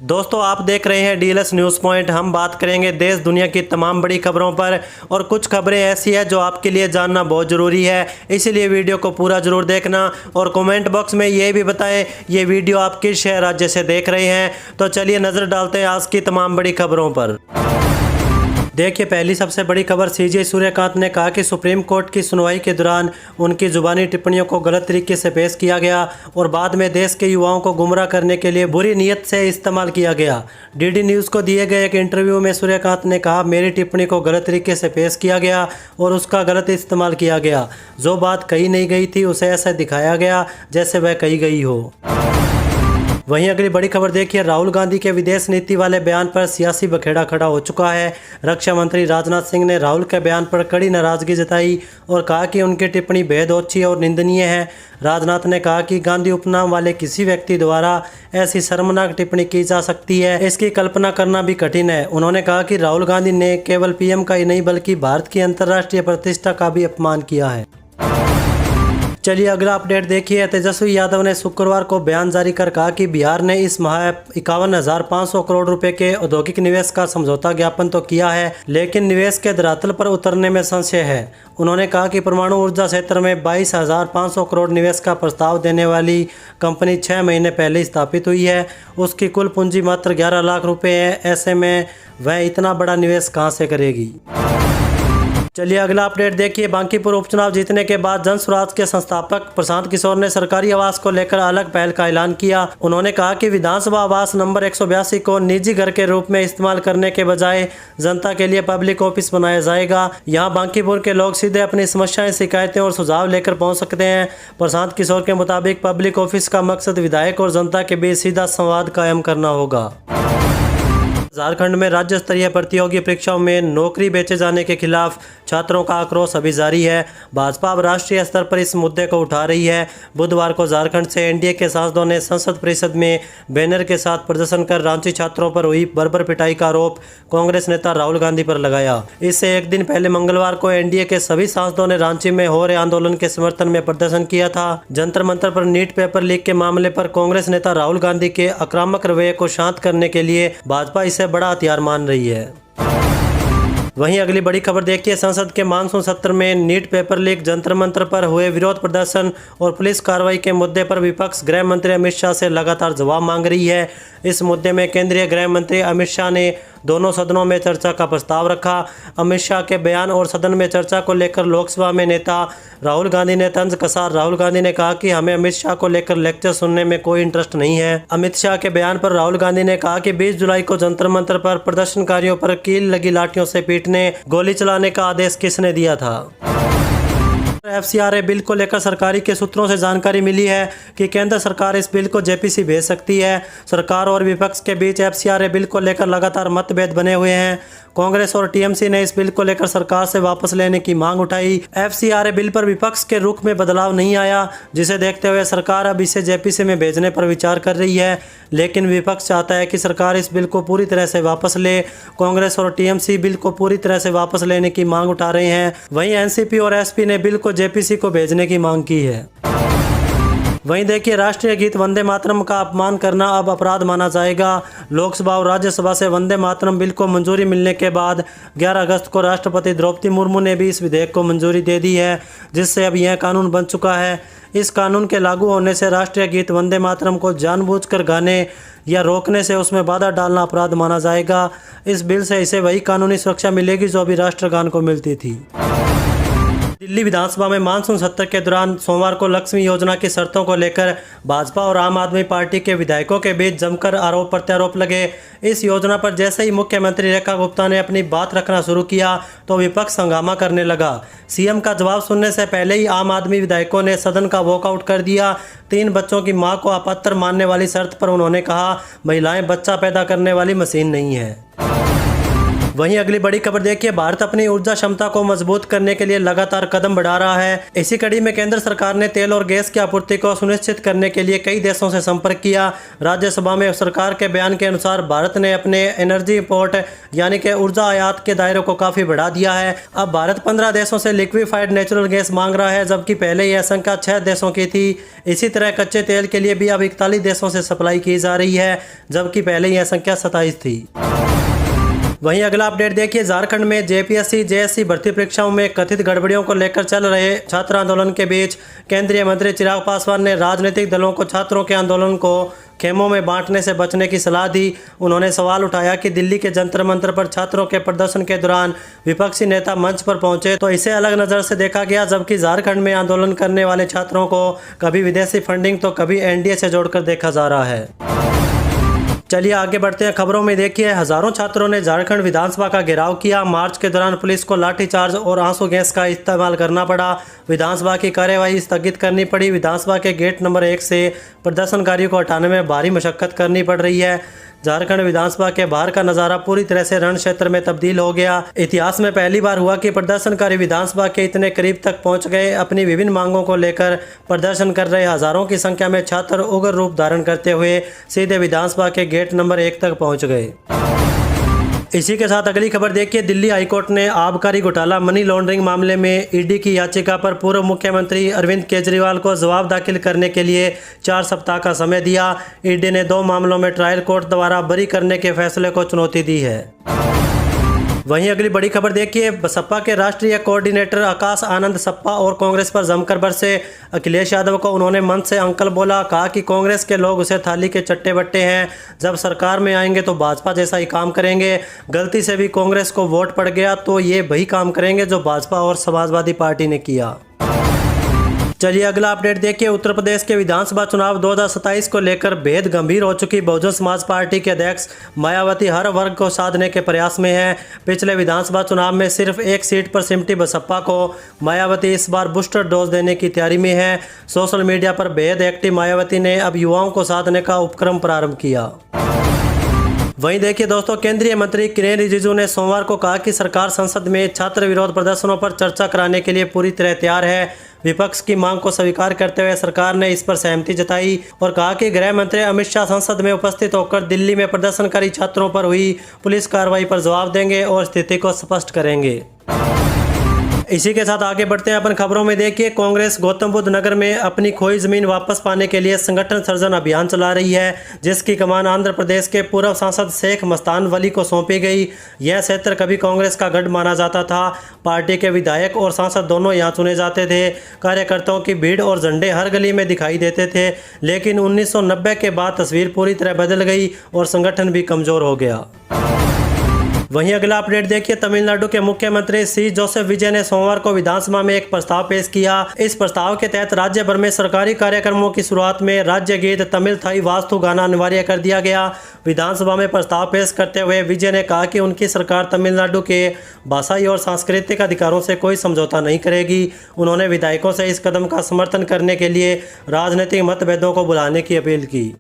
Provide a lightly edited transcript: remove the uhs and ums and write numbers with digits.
दोस्तों आप देख रहे हैं डीएलएस न्यूज़ पॉइंट। हम बात करेंगे देश दुनिया की तमाम बड़ी खबरों पर और कुछ खबरें ऐसी है जो आपके लिए जानना बहुत ज़रूरी है, इसलिए वीडियो को पूरा ज़रूर देखना और कमेंट बॉक्स में ये भी बताएं ये वीडियो आप किस शहर राज्य से देख रहे हैं। तो चलिए नज़र डालते हैं आज की तमाम बड़ी खबरों पर। देखिए पहली सबसे बड़ी खबर, सीजे सूर्यकांत ने कहा कि सुप्रीम कोर्ट की सुनवाई के दौरान उनकी जुबानी टिप्पणियों को गलत तरीके से पेश किया गया और बाद में देश के युवाओं को गुमराह करने के लिए बुरी नीयत से इस्तेमाल किया गया। डीडी न्यूज़ को दिए गए एक इंटरव्यू में सूर्यकांत ने कहा, मेरी टिप्पणी को गलत तरीके से पेश किया गया और उसका गलत इस्तेमाल किया गया। जो बात कही नहीं गई थी उसे ऐसा दिखाया गया जैसे वह कही गई हो। वहीं अगली बड़ी खबर देखिए, राहुल गांधी के विदेश नीति वाले बयान पर सियासी बखेड़ा खड़ा हो चुका है। रक्षा मंत्री राजनाथ सिंह ने राहुल के बयान पर कड़ी नाराजगी जताई और कहा कि उनकी टिप्पणी बेहद ओछी और निंदनीय है। राजनाथ ने कहा कि गांधी उपनाम वाले किसी व्यक्ति द्वारा ऐसी शर्मनाक टिप्पणी की जा सकती है, इसकी कल्पना करना भी कठिन है। उन्होंने कहा कि राहुल गांधी ने केवल पीएम का ही नहीं बल्कि भारत की अंतर्राष्ट्रीय प्रतिष्ठा का भी अपमान किया है। चलिए अगला अपडेट देखिए, तेजस्वी यादव ने शुक्रवार को बयान जारी कर कहा कि बिहार ने इस माह 51,500 करोड़ रुपए के औद्योगिक निवेश का समझौता ज्ञापन तो किया है, लेकिन निवेश के धरातल पर उतरने में संशय है। उन्होंने कहा कि परमाणु ऊर्जा क्षेत्र में 22,500 करोड़ निवेश का प्रस्ताव देने वाली कंपनी 6 महीने पहले स्थापित हुई है। उसकी कुल पूंजी मात्र 11 लाख रुपए है। ऐसे में वह इतना बड़ा निवेश कहां से करेगी। चलिए अगला अपडेट देखिए, बांकीपुर उपचुनाव जीतने के बाद जन स्वराज के संस्थापक प्रशांत किशोर ने सरकारी आवास को लेकर अलग पहल का ऐलान किया। उन्होंने कहा कि विधानसभा आवास नंबर 182 को निजी घर के रूप में इस्तेमाल करने के बजाय जनता के लिए पब्लिक ऑफिस बनाया जाएगा। यहाँ बांकीपुर के लोग सीधे अपनी समस्याएं, शिकायतें और सुझाव लेकर पहुँच सकते हैं। प्रशांत किशोर के मुताबिक पब्लिक ऑफिस का मकसद विधायक और जनता के बीच सीधा संवाद कायम करना होगा। झारखंड में राज्य स्तरीय प्रतियोगी परीक्षाओं में नौकरी बेचे जाने के खिलाफ छात्रों का आक्रोश अभी जारी है। भाजपा अब राष्ट्रीय स्तर पर इस मुद्दे को उठा रही है। बुधवार को झारखंड से एनडीए के सांसदों ने संसद परिषद में बैनर के साथ प्रदर्शन कर रांची छात्रों पर हुई बर्बर पिटाई का आरोप कांग्रेस नेता राहुल गांधी पर लगाया। इससे एक दिन पहले मंगलवार को एनडीए के सभी सांसदों ने रांची में हो रहे आंदोलन के समर्थन में प्रदर्शन किया था। जंतर मंतर पर नीट पेपर लीक के मामले पर कांग्रेस नेता राहुल गांधी के आक्रामक रवैये को शांत करने के लिए भाजपा इसे बड़ा हथियार मान रही है। वहीं अगली बड़ी खबर देखिए, संसद के मानसून सत्र में NEET paper leak, Jantar Mantar पर हुए विरोध प्रदर्शन और पुलिस कार्रवाई के मुद्दे पर विपक्ष गृह मंत्री अमित शाह से लगातार जवाब मांग रही है। इस मुद्दे में केंद्रीय गृह मंत्री अमित शाह ने दोनों सदनों में चर्चा का प्रस्ताव रखा। अमित शाह के बयान और सदन में चर्चा को लेकर लोकसभा में नेता राहुल गांधी ने तंज कसा। राहुल गांधी ने कहा कि हमें अमित शाह को लेकर लेक्चर सुनने में कोई इंटरेस्ट नहीं है। अमित शाह के बयान पर राहुल गांधी ने कहा कि 20 जुलाई को जंतर मंतर पर प्रदर्शनकारियों पर कील लगी लाठियों से पीटने, गोली चलाने का आदेश किसने दिया था। एफसीआरए बिल को लेकर सरकारी के सूत्रों से जानकारी मिली है कि केंद्र सरकार इस बिल को जेपीसी भेज सकती है। सरकार और विपक्ष के बीच एफसीआरए बिल को लेकर लगातार मतभेद बने हुए हैं। कांग्रेस और टीएमसी ने इस बिल को लेकर सरकार से वापस लेने की मांग उठाई। एफसीआरए बिल पर विपक्ष के रुख में बदलाव नहीं आया, जिसे देखते हुए सरकार अब इसे जेपीसी में भेजने पर विचार कर रही है, लेकिन विपक्ष चाहता है कि सरकार इस बिल को पूरी तरह से वापस ले। कांग्रेस और टीएमसी बिल को पूरी तरह से वापस लेने की मांग उठा रहे हैं। वहीं एनसीपी और एसपी ने बिल को जेपीसी को भेजने की मांग की है। वहीं देखिए, राष्ट्रीय गीत वंदे मातरम का अपमान करना अब अपराध माना जाएगा। लोकसभा और राज्यसभा से वंदे मातरम बिल को मंजूरी मिलने के बाद 11 अगस्त को राष्ट्रपति द्रौपदी मुर्मू ने भी इस विधेयक को मंजूरी दे दी है, जिससे अब यह कानून बन चुका है। इस कानून के लागू होने से राष्ट्रीय गीत वंदे मातरम को जानबूझकर गाने या रोकने से उसमें बाधा डालना अपराध माना जाएगा। इस बिल से इसे वही कानूनी सुरक्षा मिलेगी जो अभी राष्ट्रगान को मिलती थी। दिल्ली विधानसभा में मानसून सत्र के दौरान सोमवार को लक्ष्मी योजना की शर्तों को लेकर भाजपा और आम आदमी पार्टी के विधायकों के बीच जमकर आरोप प्रत्यारोप लगे। इस योजना पर जैसे ही मुख्यमंत्री रेखा गुप्ता ने अपनी बात रखना शुरू किया तो विपक्ष हंगामा करने लगा। सीएम का जवाब सुनने से पहले ही आम आदमी विधायकों ने सदन का वॉकआउट कर दिया। 3 बच्चों की मां को अपात्र मानने वाली शर्त पर उन्होंने कहा, महिलाएं बच्चा पैदा करने वाली मशीन नहीं है। वहीं अगली बड़ी खबर देखिए, भारत अपनी ऊर्जा क्षमता को मजबूत करने के लिए लगातार कदम बढ़ा रहा है। इसी कड़ी में केंद्र सरकार ने तेल और गैस की आपूर्ति को सुनिश्चित करने के लिए कई देशों से संपर्क किया। राज्यसभा में सरकार के बयान के अनुसार भारत ने अपने एनर्जी इंपोर्ट यानी कि ऊर्जा आयात के दायरे को काफी बढ़ा दिया है। अब भारत 15 देशों से लिक्विफाइड नेचुरल गैस मांग रहा है, जबकि पहले यह संख्या 6 देशों की थी। इसी तरह कच्चे तेल के लिए भी अब 41 देशों से सप्लाई की जा रही है, जबकि पहले यह संख्या 27 थी। वहीं अगला अपडेट देखिए, झारखंड में जेपीएससी जेएससी भर्ती परीक्षाओं में कथित गड़बड़ियों को लेकर चल रहे छात्र आंदोलन के बीच केंद्रीय मंत्री चिराग पासवान ने राजनीतिक दलों को छात्रों के आंदोलन को खेमों में बांटने से बचने की सलाह दी। उन्होंने सवाल उठाया कि दिल्ली के जंतर मंतर पर छात्रों के प्रदर्शन के दौरान विपक्षी नेता मंच पर पहुंचे तो इसे अलग नज़र से देखा गया, जबकि झारखंड में आंदोलन करने वाले छात्रों को कभी विदेशी फंडिंग तो कभी एनडीए से जोड़कर देखा जा रहा है। चलिए आगे बढ़ते हैं खबरों में। देखिए, हजारों छात्रों ने झारखंड विधानसभा का घेराव किया। मार्च के दौरान पुलिस को लाठीचार्ज और आंसू गैस का इस्तेमाल करना पड़ा। विधानसभा की कार्यवाही स्थगित करनी पड़ी। विधानसभा के गेट नंबर 1 से प्रदर्शनकारियों को हटाने में भारी मशक्कत करनी पड़ रही है। झारखंड विधानसभा के बाहर का नज़ारा पूरी तरह से रण क्षेत्र में तब्दील हो गया। इतिहास में पहली बार हुआ कि प्रदर्शनकारी विधानसभा के इतने करीब तक पहुंच गए। अपनी विभिन्न मांगों को लेकर प्रदर्शन कर रहे हजारों की संख्या में छात्र उग्र रूप धारण करते हुए सीधे विधानसभा के गेट नंबर 1 तक पहुंच गए। इसी के साथ अगली खबर देखिए, दिल्ली हाईकोर्ट ने आबकारी घोटाला मनी लॉन्ड्रिंग मामले में ईडी की याचिका पर पूर्व मुख्यमंत्री अरविंद केजरीवाल को जवाब दाखिल करने के लिए 4 सप्ताह का समय दिया। ईडी ने 2 मामलों में ट्रायल कोर्ट द्वारा बरी करने के फैसले को चुनौती दी है। वहीं अगली बड़ी खबर देखिए, बसपा के राष्ट्रीय कोऑर्डिनेटर आकाश आनंद सपा और कांग्रेस पर जमकर बरसे। अखिलेश यादव को उन्होंने मंच से अंकल बोला। कहा कि कांग्रेस के लोग उसे थाली के चट्टे बट्टे हैं, जब सरकार में आएंगे तो भाजपा जैसा ही काम करेंगे। गलती से भी कांग्रेस को वोट पड़ गया तो ये वही काम करेंगे जो भाजपा और समाजवादी पार्टी ने किया। चलिए अगला अपडेट देखिए, उत्तर प्रदेश के विधानसभा चुनाव 2027 को लेकर बेहद गंभीर हो चुकी बहुजन समाज पार्टी के अध्यक्ष मायावती हर वर्ग को साधने के प्रयास में है। पिछले विधानसभा चुनाव में सिर्फ 1 सीट पर सिमटी बसपा को मायावती इस बार बूस्टर डोज देने की तैयारी में है। सोशल मीडिया पर बेहद एक्टिव मायावती ने अब युवाओं को साधने का उपक्रम प्रारंभ किया। वहीं देखिए दोस्तों, केंद्रीय मंत्री किरेन रिजिजू ने सोमवार को कहा कि सरकार संसद में छात्र विरोध प्रदर्शनों पर चर्चा कराने के लिए पूरी तरह तैयार है। विपक्ष की मांग को स्वीकार करते हुए सरकार ने इस पर सहमति जताई और कहा कि गृह मंत्री अमित शाह संसद में उपस्थित होकर दिल्ली में प्रदर्शनकारी छात्रों पर हुई पुलिस कार्रवाई पर जवाब देंगे और स्थिति को स्पष्ट करेंगे। इसी के साथ आगे बढ़ते हैं अपन खबरों में। देखिए, कांग्रेस गौतम बुद्ध नगर में अपनी खोई जमीन वापस पाने के लिए संगठन सर्जन अभियान चला रही है, जिसकी कमान आंध्र प्रदेश के पूर्व सांसद शेख मस्तान वली को सौंपी गई। यह क्षेत्र कभी कांग्रेस का गढ़ माना जाता था। पार्टी के विधायक और सांसद दोनों यहाँ चुने जाते थे। कार्यकर्ताओं की भीड़ और झंडे हर गली में दिखाई देते थे, लेकिन 1990 के बाद तस्वीर पूरी तरह बदल गई और संगठन भी कमजोर हो गया। वहीं अगला अपडेट देखिए, तमिलनाडु के मुख्यमंत्री सी जोसेफ विजय ने सोमवार को विधानसभा में एक प्रस्ताव पेश किया। इस प्रस्ताव के तहत राज्य भर में सरकारी कार्यक्रमों की शुरुआत में राज्य गीत तमिल थाई वास्तु गाना अनिवार्य कर दिया गया। विधानसभा में प्रस्ताव पेश करते हुए विजय ने कहा कि उनकी सरकार तमिलनाडु के भाषाई और सांस्कृतिक अधिकारों से कोई समझौता नहीं करेगी। उन्होंने विधायकों से इस कदम का समर्थन करने के लिए राजनीतिक मतभेदों को भुलाने की अपील की।